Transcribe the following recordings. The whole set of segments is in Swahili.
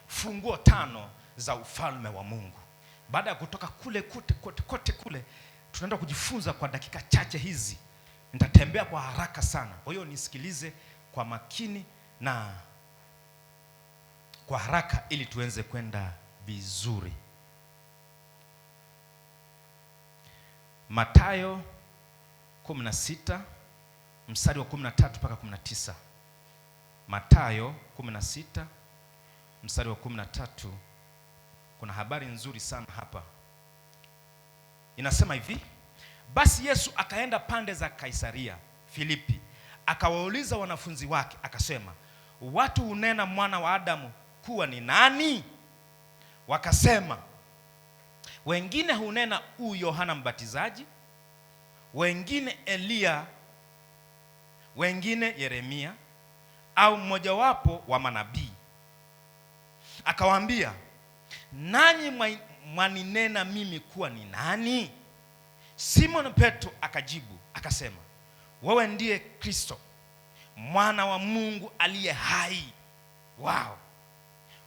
funguo 5 za ufalme wa Mungu. Baada ya kutoka kule kote kule, tunaenda kujifunza kwa dakika chache hizi. Nitatembea kwa haraka sana, kwa hiyo nisikilize kwa makini na kwa haraka ili tuenze kwenda vizuri. Mathayo 16 mstari wa 13 mpaka 19. Mathayo 16 mstari wa 13. Kuna habari nzuri sana hapa. Inasema hivi: basi Yesu akaenda pande za Kaisaria Filipi, akawauliza wanafunzi wake akasema, watu hunena mwana wa Adamu kuwa ni nani? Wakasema, wengine hunena Yohana Mbatizaji, wengine Elia, wengine Yeremia au mmojawapo wa manabii. Akawaambia, nanyi mwaninena mimi kuwa ni nani? Simon Petro akajibu akasema, wewe ndiye Kristo, mwana wa Mungu aliye hai. Wow.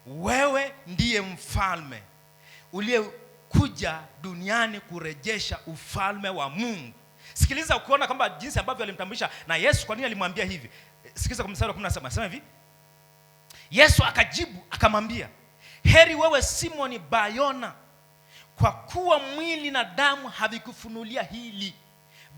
Wewe ndiye mfalme uliyekuja duniani kurejesha ufalme wa Mungu. Sikiliza, ukiona kwamba jinsi ambavyo alimtambulisha na Yesu, kwa nini alimwambia hivi? Sikiliza kwa mstari wa 17, anasema hivi: Yesu akajibu akamwambia, heri wewe Simoni Bayona, kwa kuwa mwili na damu havikufunulia hili,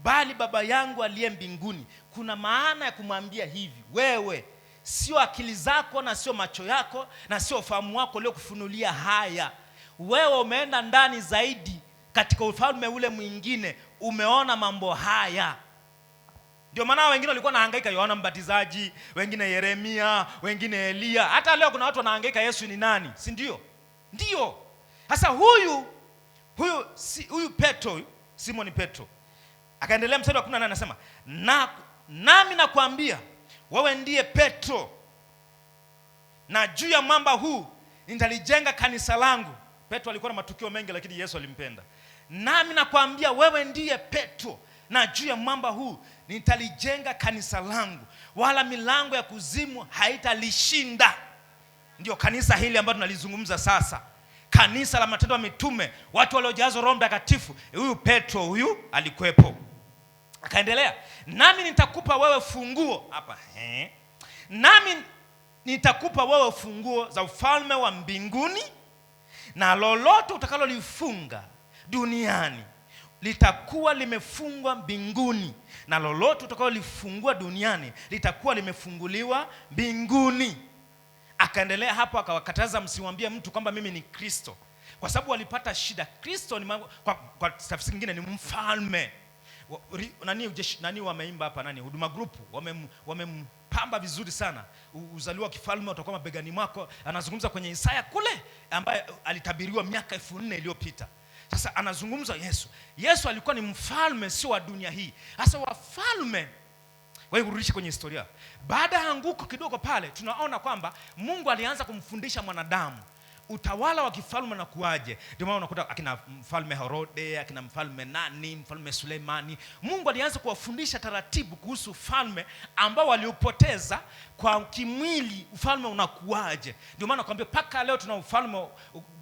bali Baba yangu aliye mbinguni. Kuna maana ya kumwambia hivi, wewe sio akili zako na sio macho yako na sio ufahamu wako leo kufunulia haya. Wewe umeenda ndani zaidi katika ufalme ule mwingine, umeona mambo haya. Ndio maana wengine walikuwa wanahangaika Yohana Mbatizaji, wengine Yeremia, wengine Elia. Hata leo kuna watu wanahangaika Yesu ni nani, si ndio? Ndio. Sasa huyu Petro, Simon Petro akaendelea mstari wa 18, anasema, nami nakwambia wewe ndiye Petro, na juu ya mwamba huu nitalijenga kanisa langu. Petro alikuwa na matukio mengi, lakini Yesu alimpenda. Nami nakwambia wewe ndiye Petro, na juu ya mwamba huu nitalijenga kanisa langu, wala milango ya kuzimu haitalishinda. Ndio kanisa hili ambalo tunalizungumza sasa, kanisa la Matendo ya Mitume, watu waliojazwa Roho Mtakatifu. Huyu Petro huyu alikuwepo. Akaendelea, nami nitakupa wewe funguo hapa, nami nitakupa wewe funguo za ufalme wa mbinguni, na lolote utakalolifunga duniani litakuwa limefungwa mbinguni, na lolote utakalolifungua duniani litakuwa limefunguliwa mbinguni. Akaendelea hapo akawakataza, msiwaambie mtu kwamba mimi ni Kristo, kwa sababu walipata shida. Kristo ni kwa tafsiri nyingine ni mfalme. Nani wameimba hapa, Huduma Group wamempamba vizuri sana. Uzaliwa kifalme utakuwa mabegani mwako. Anazungumza kwenye Isaya kule ambaye alitabiriwa miaka 4000 iliyopita. Sasa anazungumza Yesu alikuwa ni mfalme, sio wa dunia hii. Sasa wafalme, wewe urudishe kwenye historia. Baada ya anguko kidogo pale, tunaona kwamba Mungu alianza kumfundisha mwanadamu utawala wa kifalme na kuaje. Ndio maana unakuta akina mfalme Herode, akina mfalme mfalme Suleimani. Mungu alianza kuwafundisha taratibu kuhusu ufalme ambao waliupoteza kwa kimwili, ufalme unakuaje. Ndio maana nakwambia paka leo tuna ufalme.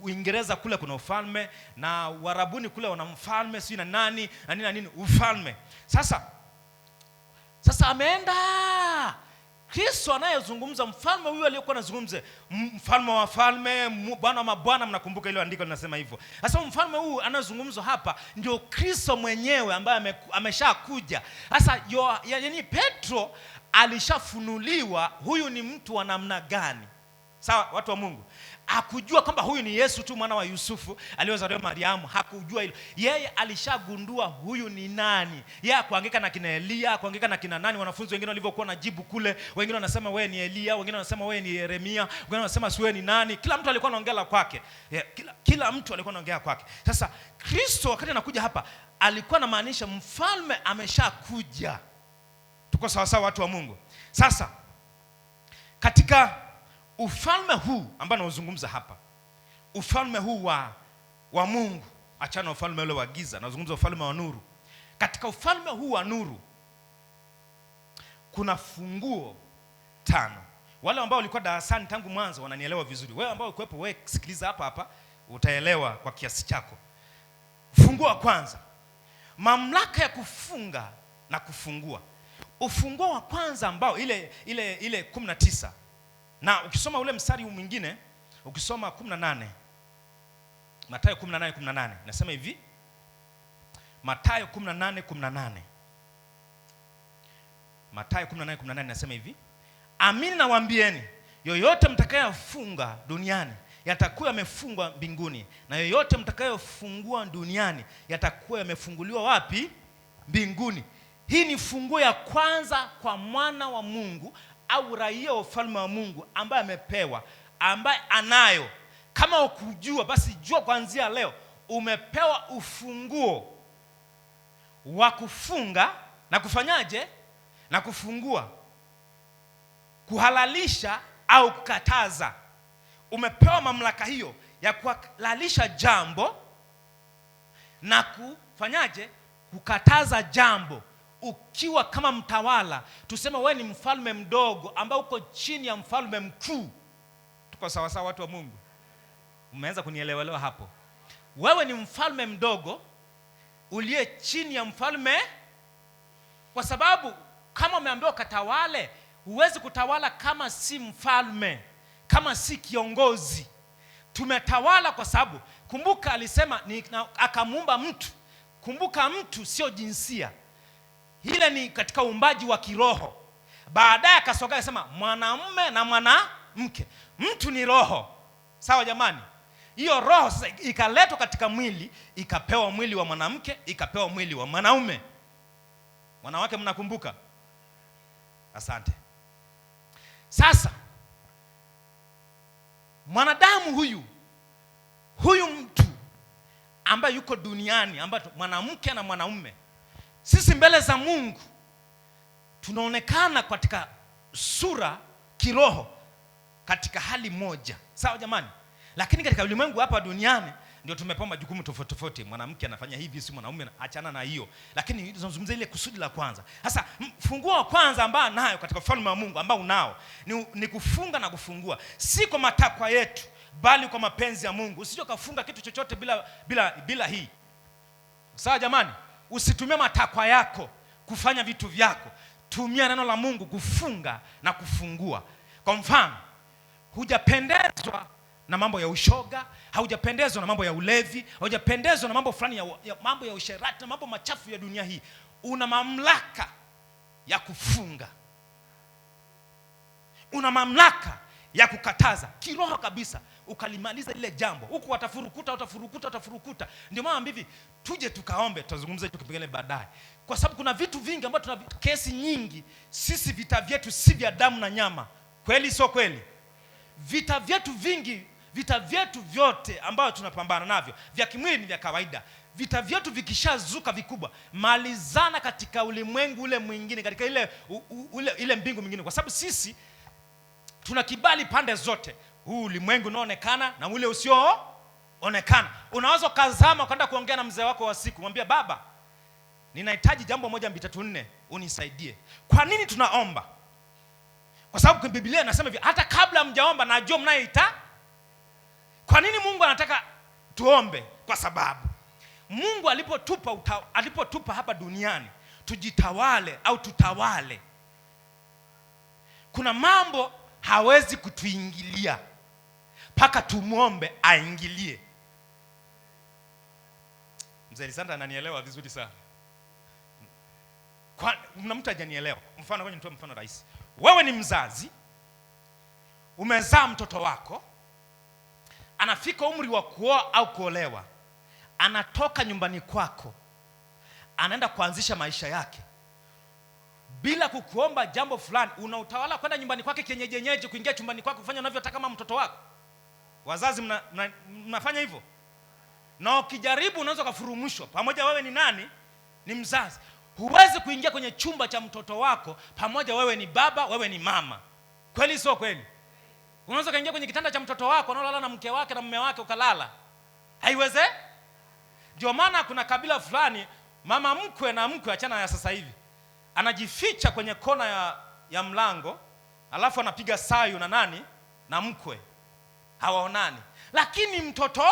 Uingereza kule kuna ufalme, na Warabuni kule wana mfalme, si na nani ufalme. Sasa ameenda Kristo anayezungumza, mfalme huyu aliyokuwa anazungumza, mfalme wa wafalme, Bwana wa mabwana. Mnakumbuka ile andiko linasema hivyo. Sasa mfalme huyu anayezungumzwa hapa ndio Kristo mwenyewe ambaye ameshakuja. Sasa yaani Petro alishafunuliwa huyu ni mtu wa namna gani. Sawa, watu wa Mungu. Hakujua kwamba huyu ni Yesu tu, mwana wa Yusufu aliyozaliwa Mariamu. Hakujua hilo. Yeye alishagundua huyu ni nani. Yeye kuangika na kina Elia, kuangika na kina nani. Wanafunzi wengine walivyokuwa najibu kule, wengine wanasema wewe ni Elia, wengine wanasema wewe ni Yeremia, wengine wanasema si wewe ni nani. Kila mtu alikuwa anaongea kwake. Kila mtu alikuwa anaongea kwake. Sasa Kristo wakati anakuja hapa alikuwa anamaanisha mfalme ameshakuja. Tuko sawa sawa, watu wa Mungu. Sasa katika ufalme huu ambao nauzungumza hapa, ufalme huu wa Mungu, achana ufalme ule wa giza, nazungumza ufalme wa nuru. Katika ufalme huu wa nuru kuna funguo 5. Wale ambao walikuwa darasani tangu mwanzo wananielewa vizuri. Wewe ambao uko wewe sikiliza hapa hapa, utaelewa kwa kiasi chako. Ufunguo wa kwanza, mamlaka ya kufunga na kufungua. Ufunguo wa kwanza ambao ile 19, na ukisoma ule mstari mwingine, ukisoma 18, Mathayo 18:18 nasema hivi, Mathayo 18:18, Mathayo 18:18 nasema hivi, amini nawaambieni, yoyote mtakayofunga duniani yatakuwa yamefungwa mbinguni, na yoyote mtakayofungua duniani yatakuwa yamefunguliwa wapi? Mbinguni. Hii ni funguo ya kwanza kwa mwana wa Mungu au raia wa ufalme wa Mungu ambaye amepewa, ambaye anayo. Kama ukujua, basi jua kuanzia leo umepewa ufunguo wa kufunga na kufanyaje? Na kufungua, kuhalalisha au kukataza. Umepewa mamlaka hiyo ya kuhalalisha jambo na kufanyaje? Kukataza jambo. Ukiwa kama mtawala, tuseme wewe ni mfalme mdogo ambao uko chini ya mfalme mkuu. Tuko sawa sawa watu wa Mungu? Umeanza kunielewa hapo? Wewe ni mfalme mdogo uliye chini ya mfalme, kwa sababu kama umeambiwa katawale, huwezi kutawala kama si mfalme, kama si kiongozi. Tumetawala kwa sababu kumbuka alisema akamuumba mtu. Kumbuka mtu sio jinsia. Ile ni katika uumbaji wa kiroho. Baadaye akasogea akasema mwanamume na mwanamke. Mtu ni roho. Sawa jamani? Hiyo roho sasa ikaletwa katika mwili, ikapewa mwili wa mwanamke, ikapewa mwili wa mwanaume. Wanawake mnakumbuka? Asante. Sasa mwanadamu huyu mtu ambaye yuko duniani, ambaye mwanamke na mwanaume, sisi mbele za Mungu tunaonekana katika sura kiroho katika hali moja. Sawa jamani? Lakini katika ulimwengu hapa duniani ndio tumepewa majukumu tofauti tofauti. Mwanamke anafanya hivi, si mwanaume, achana na hiyo. Lakini tunazungumzia ile kusudi la kwanza. Sasa funguo wa kwanza ambao nayo katika ufalme wa Mungu ambao unao ni kufunga na kufungua. Si kwa matakwa yetu, bali kwa mapenzi ya Mungu. Usije kufunga kitu chochote bila hii. Sawa jamani? Usitumie matakwa yako kufanya vitu vyako. Tumia neno la Mungu kufunga na kufungua. Kwa mfano, hujapendezwa na mambo ya ushoga, haujapendezwa na mambo ya ulevi, haujapendezwa na mambo fulani ya mambo ya usherati na mambo machafu ya dunia hii. Una mamlaka ya kufunga. Una mamlaka ya kukataza kiroho kabisa, ukalimaliza ile jambo. Huku watafurukuta. Ndio maana hivi tuje tukaombe, tutazungumza hicho kipengele baadaye. Kwa sababu kuna vitu vingi ambavyo tuna kesi nyingi. Sisi vita vyetu si vya damu na nyama. Kweli sio kweli? Vita vyetu vingi, vita vyetu vyote ambayo tunapambana navyo vya kimwili ni vya kawaida. Vita vyetu vikishazuka vikubwa, malizana katika ulimwengu ule mwingine, katika ile mbingu mwingine. Kwa sababu sisi tuna kibali pande zote. Huu ulimwengu unaonekana na ule usioonekana. Unaweza kazama kwenda kuongea na mzee wako wa siku, mwambie baba, ninahitaji jambo 1 2 3 4 unisaidie. Kwa nini tunaomba? Kwa sababu Biblia inasema hivi, hata kabla mjaomba najua mnayoita. Kwa nini Mungu anataka tuombe? Kwa sababu Mungu alipotupa hapa duniani tujitawale au tutawale, kuna mambo hawezi kutuingilia mpaka tumuombe aingilie. Mzee Lisanda ananielewa vizuri sana. Kuna mtu hajanielewa. Mfano, ngoja nitoe mfano rahisi. Wewe ni mzazi, umezaa mtoto wako, anafika umri wa kuoa au kuolewa, anatoka nyumbani kwako, anaenda kuanzisha maisha yake bila kukuomba jambo fulani. Unautawala kwenda nyumbani kwake kienyeji, kuingia chumbani kwako, kufanya unavyotaka kama mtoto wako. Wazazi mnafanya hivyo? Na ukijaribu unaweza kufurumushwa. Pamoja wewe ni nani? Ni mzazi. Huwezi kuingia kwenye chumba cha mtoto wako pamoja wewe ni baba, wewe ni mama. Kweli sio kweli? Unaweza kaingia kwenye kitanda cha mtoto wako analala na mke wake na mume wake ukalala. Haiweze? Ndio maana kuna kabila fulani, mama mkwe na mkwe, achana ya sasa hivi, anajificha kwenye kona ya mlango, alafu anapiga sayu na nani? Na mkwe, hawaonani. Lakini mtoto,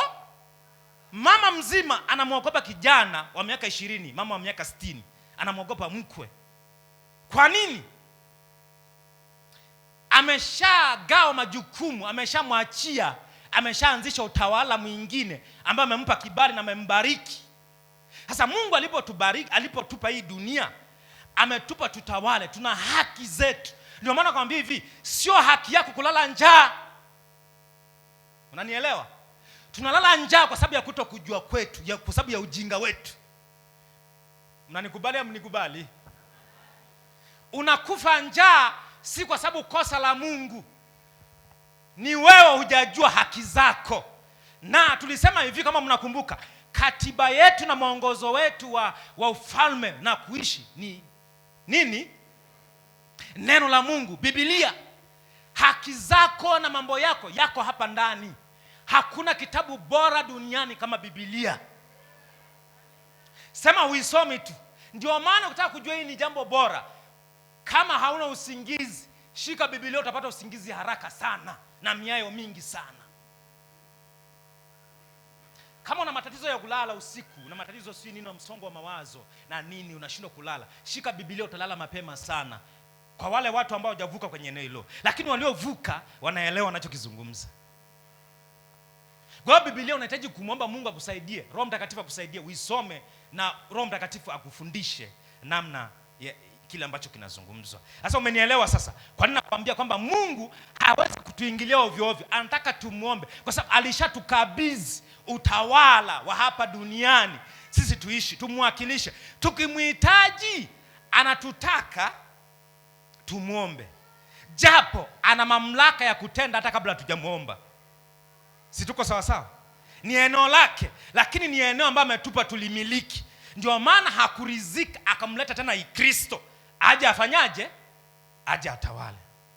mama mzima anamwogopa kijana wa miaka 20, mama wa miaka 60 anamwogopa mkwe. Kwa nini? Ameshagawa majukumu, ameshamwachia, ameshaanzisha utawala mwingine ambaye amempa kibali na amembariki. Sasa Mungu alipotubariki, alipotupa hii dunia, ametupa tutawale, tuna haki zetu. Ndio maana nakwambia hivi, sio haki yako kulala njaa. Unanielewa? Tunalala njaa kwa sababu ya kutokujua kwetu, kwa sababu ya ujinga wetu. Mnanikubali au mnikubali? Unakufa njaa si kwa sababu kosa la Mungu, ni wewe hujajua haki zako. Na tulisema hivi, kama mnakumbuka, katiba yetu na mwongozo wetu wa ufalme na kuishi ni nini? Neno la Mungu, Biblia. Haki zako na mambo yako yako hapa ndani. Hakuna kitabu bora duniani kama Biblia. Sema uisome tu. Ndio maana ukitaka kujua hii ni jambo bora, kama hauna usingizi, shika Biblia, utapata usingizi haraka sana na miayo mingi sana. Kama una matatizo ya kulala usiku, una matatizo si nini, msongo wa mawazo na nini, unashindwa kulala, shika Biblia, utalala mapema sana. Kwa wale watu ambao hawajavuka kwenye eneo hilo, lakini waliovuka wanaelewa ninachokizungumza. Kwa Biblia unahitaji kumwomba Mungu akusaidie, Roho Mtakatifu akusaidie uisome, na Roho Mtakatifu akufundishe namna ya kile ambacho kinazungumzwa. Sasa umenielewa sasa? Kwa nini nakwambia kwamba Mungu hawezi kutuingilia ovyo ovyo? Anataka tumuombe kwa sababu alishatukabidhi utawala wa hapa duniani, sisi tuishi, tumwakilishe. Tukimhitaji anatutaka tumuombe, japo ana mamlaka ya kutenda hata kabla hatujamuomba. Si tuko sawa sawa? Ni eneo lake, lakini ni eneo ambalo ametupa tulimiliki. Ndio maana hakurizika akamleta tena Kristo aje afanyaje? Aje atawale.